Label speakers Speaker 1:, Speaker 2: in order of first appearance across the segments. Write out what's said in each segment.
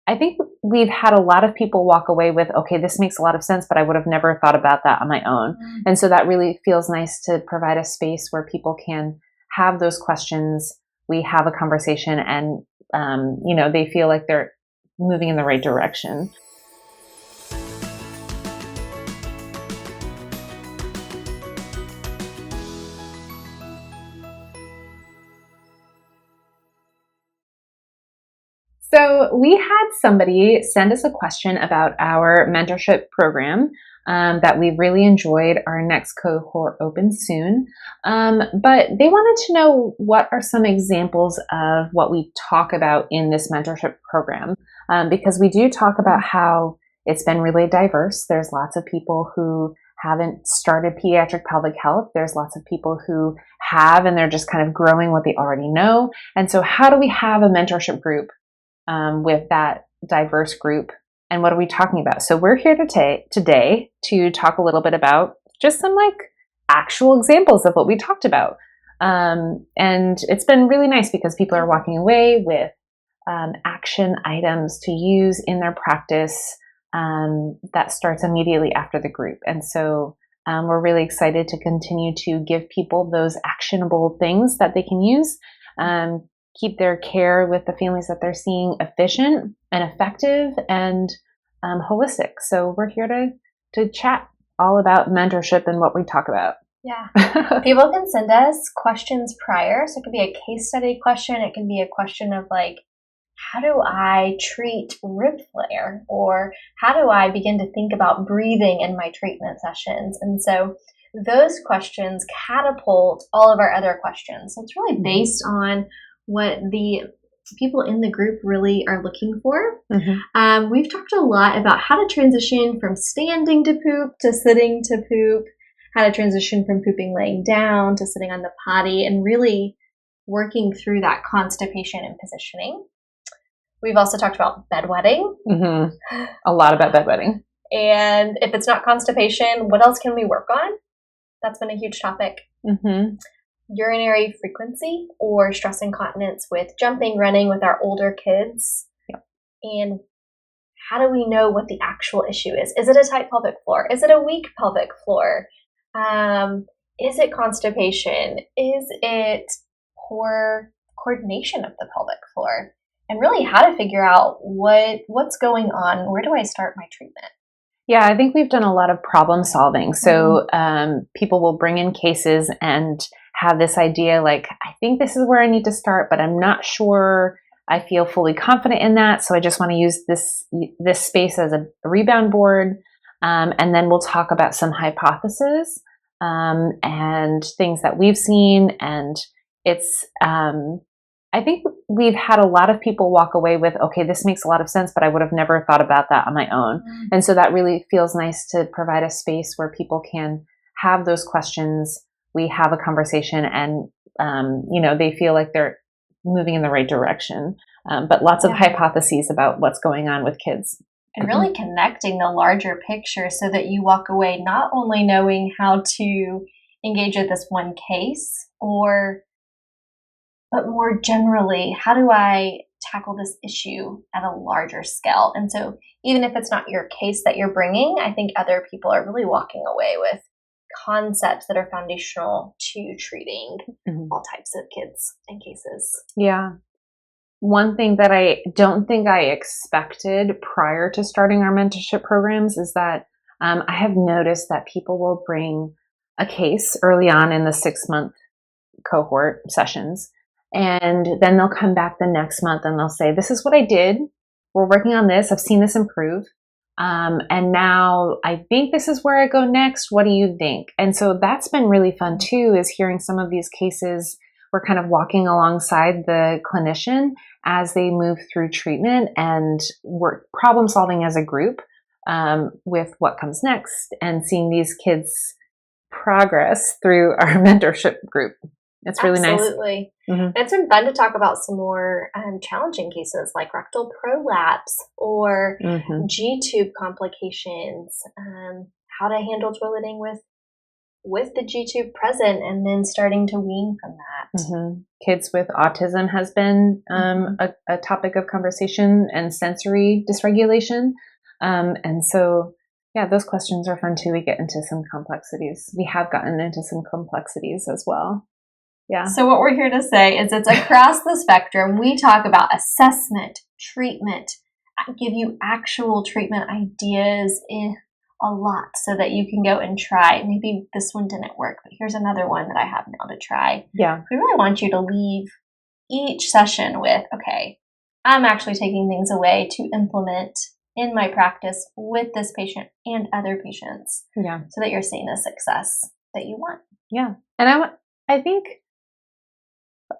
Speaker 1: I think we've had a lot of people walk away with, okay, this makes a lot of sense, but I would have never thought about that on my own. And so that really feels nice to provide a space where people can have those questions. We have a conversation and, they feel like they're moving in the right direction. So we had somebody send us a question about our mentorship program that we really enjoyed. Our next cohort opens soon. But they wanted to know what are some examples of what we talk about in this mentorship program, because we do talk about how it's been really diverse. There's lots of people who haven't started pediatric pelvic health. There's lots of people who have, and they're just kind of growing what they already know. And so how do we have a mentorship group with that diverse group? And what are we talking about? So we're here today to talk a little bit about just some actual examples of what we talked about. And it's been really nice because people are walking away with action items to use in their practice that starts immediately after the group. And so we're really excited to continue to give people those actionable things that they can use, keep their care with the families that they're seeing efficient and effective and holistic. So we're here to chat all about mentorship and what we talk about.
Speaker 2: Yeah. People can send us questions prior. So it could be a case study question. It can be a question of how do I treat rib flare? Or how do I begin to think about breathing in my treatment sessions? And so those questions catapult all of our other questions. So it's really based on what the people in the group really are looking for. Mm-hmm. We've talked a lot about how to transition from standing to poop to sitting to poop, how to transition from pooping laying down to sitting on the potty, and really working through that constipation and positioning. We've also talked about bedwetting.
Speaker 1: Mm-hmm. A lot about bedwetting.
Speaker 2: And if it's not constipation, what else can we work on? That's been a huge topic. Mm-hmm. Urinary frequency or stress incontinence with jumping, running with our older kids. Yep. And how do we know what the actual issue is? Is it a tight pelvic floor? Is it a weak pelvic floor? Is it constipation? Is it poor coordination of the pelvic floor? And really how to figure out what's going on. Where do I start my treatment?
Speaker 1: Yeah, I think we've done a lot of problem solving. So people will bring in cases and have this idea I think this is where I need to start, but I'm not sure I feel fully confident in that. So I just want to use this space as a rebound board. And then we'll talk about some hypotheses and things that we've seen. And it's, I think we've had a lot of people walk away with, okay, this makes a lot of sense, but I would have never thought about that on my own. And so that really feels nice to provide a space where people can have those questions. We have a conversation and, they feel like they're moving in the right direction. But lots of hypotheses about what's going on with kids.
Speaker 2: And really connecting the larger picture so that you walk away not only knowing how to engage with this one case, but more generally, how do I tackle this issue at a larger scale? And so even if it's not your case that you're bringing, I think other people are really walking away with concepts that are foundational to treating all types of kids and cases.
Speaker 1: Yeah. One thing that I don't think I expected prior to starting our mentorship programs is that I have noticed that people will bring a case early on in the 6-month cohort sessions. And then they'll come back the next month and they'll say, this is what I did. We're working on this. I've seen this improve. And now I think this is where I go next. What do you think? And so that's been really fun too, is hearing some of these cases. We're kind of walking alongside the clinician as they move through treatment and we're problem solving as a group with what comes next and seeing these kids progress through our mentorship group. It's really nice.
Speaker 2: Absolutely. Mm-hmm. It's been fun to talk about some more challenging cases like rectal prolapse or G-tube complications, how to handle toileting with with the G-tube present and then starting to wean from that.
Speaker 1: Mm-hmm. Kids with autism has been a topic of conversation, and sensory dysregulation. And so, yeah, those questions are fun too. We get into some complexities. We have gotten into some complexities as well. Yeah.
Speaker 2: So what we're here to say is it's across the spectrum. We talk about assessment, treatment, give you actual treatment ideas in a lot so that you can go and try. Maybe this one didn't work, but here's another one that I have now to try.
Speaker 1: Yeah.
Speaker 2: We really want you to leave each session with, okay, I'm actually taking things away to implement in my practice with this patient and other patients.
Speaker 1: Yeah.
Speaker 2: So that you're seeing the success that you want.
Speaker 1: Yeah. And I think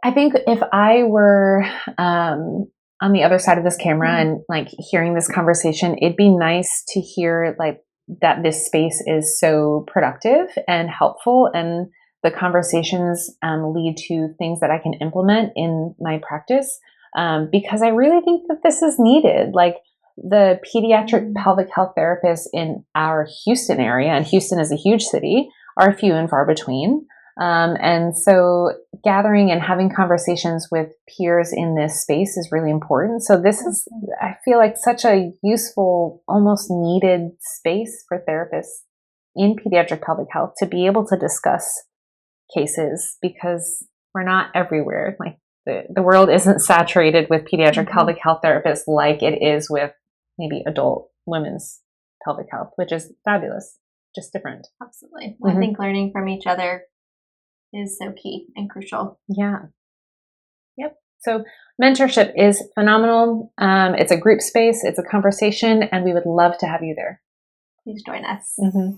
Speaker 1: if I were on the other side of this camera and like hearing this conversation, it'd be nice to hear like that this space is so productive and helpful, and the conversations lead to things that I can implement in my practice, because I really think that this is needed. Like, the pediatric pelvic health therapists in our Houston area, and Houston is a huge city, are few and far between. And so gathering and having conversations with peers in this space is really important. So this is, I feel like, such a useful, almost needed space for therapists in pediatric pelvic health to be able to discuss cases, because we're not everywhere. Like, the world isn't saturated with pediatric pelvic health therapists like it is with maybe adult women's pelvic health, which is fabulous, just different.
Speaker 2: Absolutely. Well, I think learning from each other is so key and crucial.
Speaker 1: Yeah. Yep. So mentorship is phenomenal. It's a group space, it's a conversation, and we would love to have you there.
Speaker 2: Please join us.
Speaker 1: Mm-hmm.